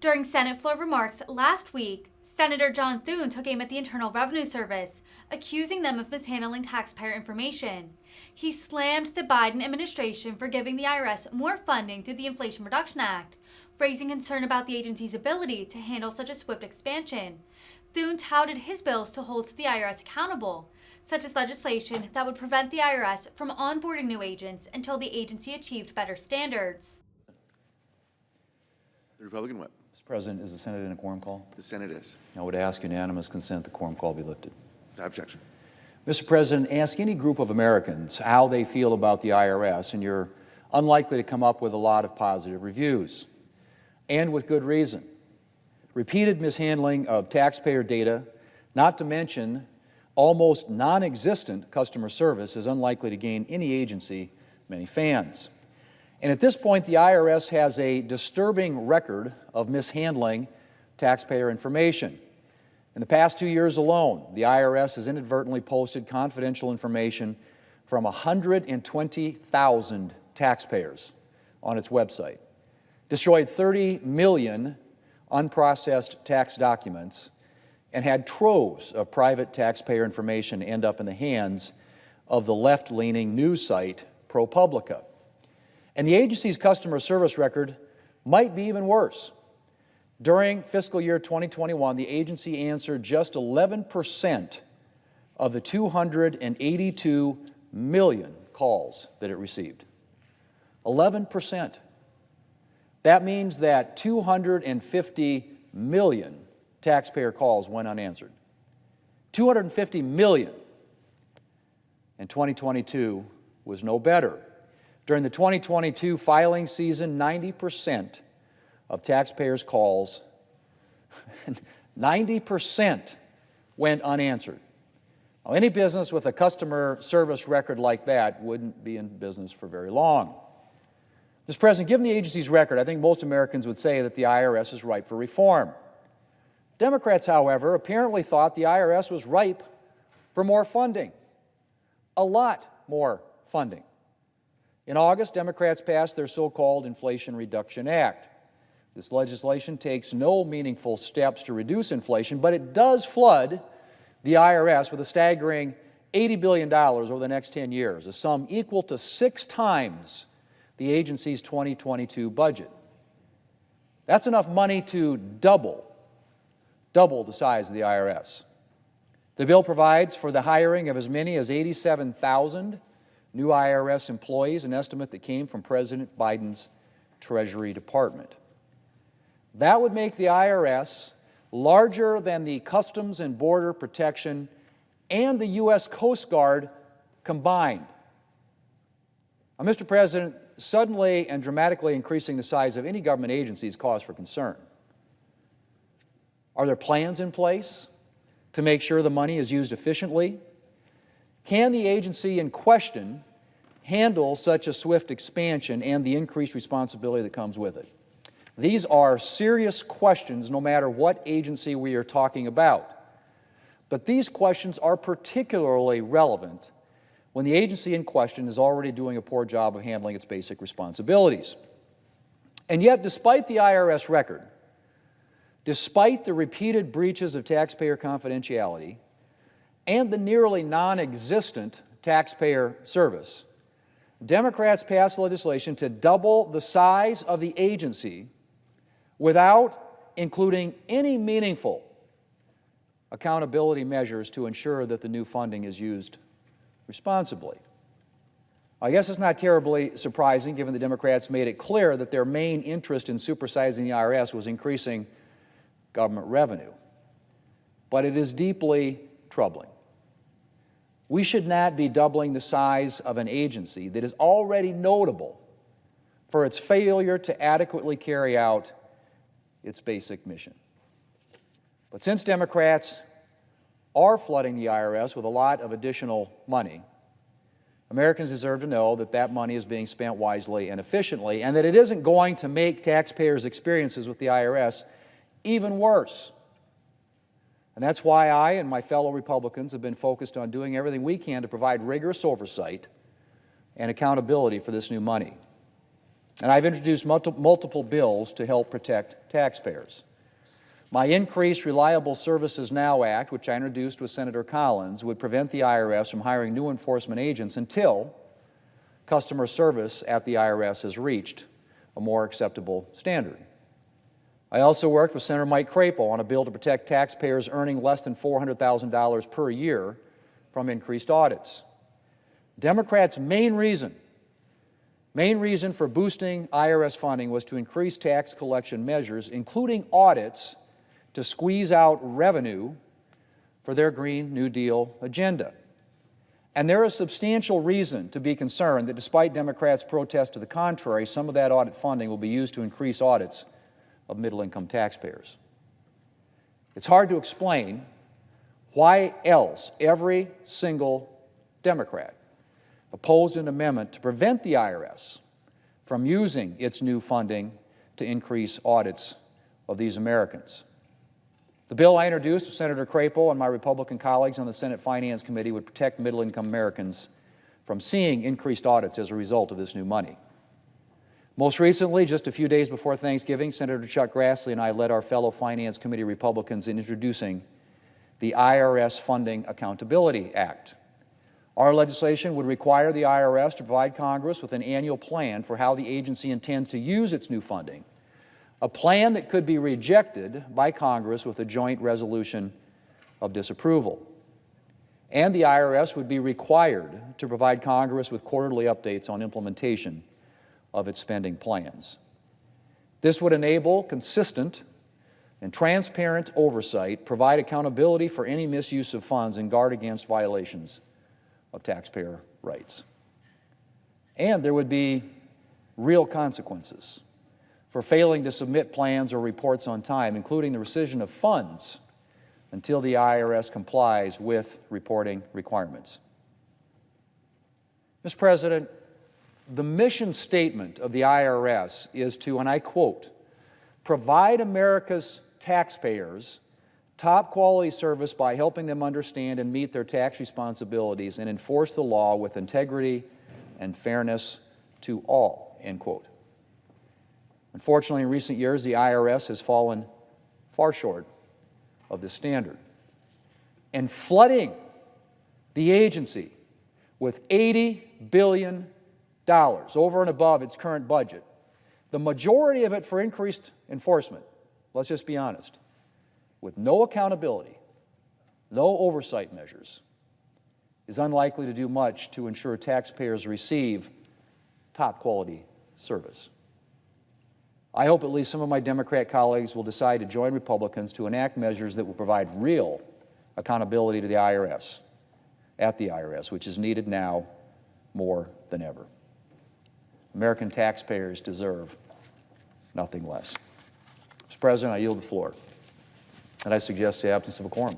During Senate floor remarks last week, Senator John Thune took aim at the Internal Revenue Service, accusing them of mishandling taxpayer information. He slammed the Biden administration for giving the IRS more funding through the Inflation Reduction Act, raising concern about the agency's ability to handle such a swift expansion. Thune touted his bills to hold the IRS accountable, such as legislation that would prevent the IRS from onboarding new agents until the agency achieved better standards. The Republican whip. Mr. President, is the Senate in a quorum call? The Senate is. I would ask unanimous consent the quorum call be lifted. Without objection. Mr. President, ask any group of Americans how they feel about the IRS, and you're unlikely to come up with a lot of positive reviews, and with good reason. Repeated mishandling of taxpayer data, not to mention almost non-existent customer service, is unlikely to gain any agency many fans. And at this point, the IRS has a disturbing record of mishandling taxpayer information. In the past 2 years alone, the IRS has inadvertently posted confidential information from 120,000 taxpayers on its website, destroyed 30 million unprocessed tax documents, and had troves of private taxpayer information end up in the hands of the left-leaning news site ProPublica. And the agency's customer service record might be even worse. During fiscal year 2021, the agency answered just 11% of the 282 million calls that it received. 11%. That means that 250 million taxpayer calls went unanswered. 250 million. And 2022 was no better. During the 2022 filing season, 90% of taxpayers' calls, 90% went unanswered. Now, any business with a customer service record like that wouldn't be in business for very long. Mr. President, given the agency's record, I think most Americans would say that the IRS is ripe for reform. Democrats, however, apparently thought the IRS was ripe for more funding, a lot more funding. In August, Democrats passed their so-called Inflation Reduction Act. This legislation takes no meaningful steps to reduce inflation, but it does flood the IRS with a staggering $80 billion over the next 10 years, a sum equal to 6 times the agency's 2022 budget. That's enough money to double the size of the IRS. The bill provides for the hiring of as many as 87,000 new IRS employees, an estimate that came from President Biden's Treasury Department. That would make the IRS larger than the Customs and Border Protection and the U.S. Coast Guard combined. Now, Mr. President, suddenly and dramatically increasing the size of any government agency is cause for concern. Are there plans in place to make sure the money is used efficiently? Can the agency in question handle such a swift expansion and the increased responsibility that comes with it? These are serious questions no matter what agency we are talking about. But these questions are particularly relevant when the agency in question is already doing a poor job of handling its basic responsibilities. And yet, despite the IRS record, despite the repeated breaches of taxpayer confidentiality, and the nearly non-existent taxpayer service, Democrats passed legislation to double the size of the agency without including any meaningful accountability measures to ensure that the new funding is used responsibly. I guess it's not terribly surprising, given the Democrats made it clear that their main interest in supersizing the IRS was increasing government revenue. But it is deeply troubling. We should not be doubling the size of an agency that is already notable for its failure to adequately carry out its basic mission. But since Democrats are flooding the IRS with a lot of additional money, Americans deserve to know that that money is being spent wisely and efficiently, and that it isn't going to make taxpayers' experiences with the IRS even worse. And that's why I and my fellow Republicans have been focused on doing everything we can to provide rigorous oversight and accountability for this new money. and I've introduced multiple bills to help protect taxpayers. My Increased Reliable Services Now Act, which I introduced with Senator Collins, would prevent the IRS from hiring new enforcement agents until customer service at the IRS has reached a more acceptable standard. I also worked with Senator Mike Crapo on a bill to protect taxpayers earning less than $400,000 per year from increased audits. Democrats' main reason for boosting IRS funding was to increase tax collection measures, including audits, to squeeze out revenue for their Green New Deal agenda. And there is substantial reason to be concerned that despite Democrats' protests to the contrary, some of that audit funding will be used to increase audits of middle-income taxpayers. It's hard to explain why else every single Democrat opposed an amendment to prevent the IRS from using its new funding to increase audits of these Americans. The bill I introduced with Senator Crapo and my Republican colleagues on the Senate Finance Committee would protect middle-income Americans from seeing increased audits as a result of this new money. Most recently, just a few days before Thanksgiving, Senator Chuck Grassley and I led our fellow Finance Committee Republicans in introducing the IRS Funding Accountability Act. Our legislation would require the IRS to provide Congress with an annual plan for how the agency intends to use its new funding, a plan that could be rejected by Congress with a joint resolution of disapproval. And the IRS would be required to provide Congress with quarterly updates on implementation of its spending plans. This would enable consistent and transparent oversight, provide accountability for any misuse of funds, and guard against violations of taxpayer rights. And there would be real consequences for failing to submit plans or reports on time, including the rescission of funds until the IRS complies with reporting requirements. Mr. President, the mission statement of the IRS is to, and I quote, provide America's taxpayers top quality service by helping them understand and meet their tax responsibilities and enforce the law with integrity and fairness to all, end quote. Unfortunately, in recent years, the IRS has fallen far short of this standard. And flooding the agency with $80 billion over and above its current budget, the majority of it for increased enforcement, let's just be honest, with no accountability, no oversight measures, is unlikely to do much to ensure taxpayers receive top quality service. I hope at least some of my Democrat colleagues will decide to join Republicans to enact measures that will provide real accountability to the IRS, at the IRS, which is needed now more than ever. American taxpayers deserve nothing less. Mr. President, I yield the floor, and I suggest the absence of a quorum.